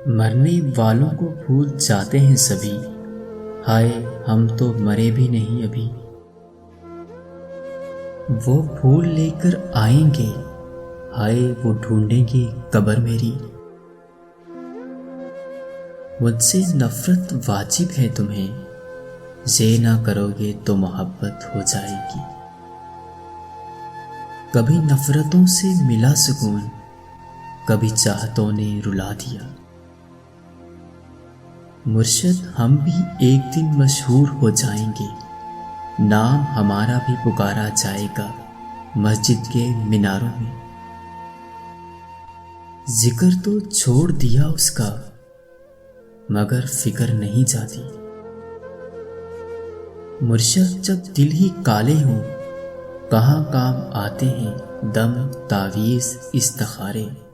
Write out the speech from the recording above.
मरने वालों को भूल जाते हैं सभी, हाय हम तो मरे भी नहीं अभी। वो फूल लेकर आएंगे, हाय वो ढूंढेंगे कब्र मेरी। मुझसे नफरत वाजिब है तुम्हें, ये ना करोगे तो मोहब्बत हो जाएगी। कभी नफरतों से मिला सुकून, कभी चाहतों ने रुला दिया। मुर्शिद हम भी एक दिन मशहूर हो जाएंगे, नाम हमारा भी पुकारा जाएगा मस्जिद के मीनारों में। जिक्र तो छोड़ दिया उसका, मगर फिक्र नहीं जाती। मुर्शिद जब दिल ही काले हों, कहाँ काम आते हैं दम तावीज़ इस्तिखारे।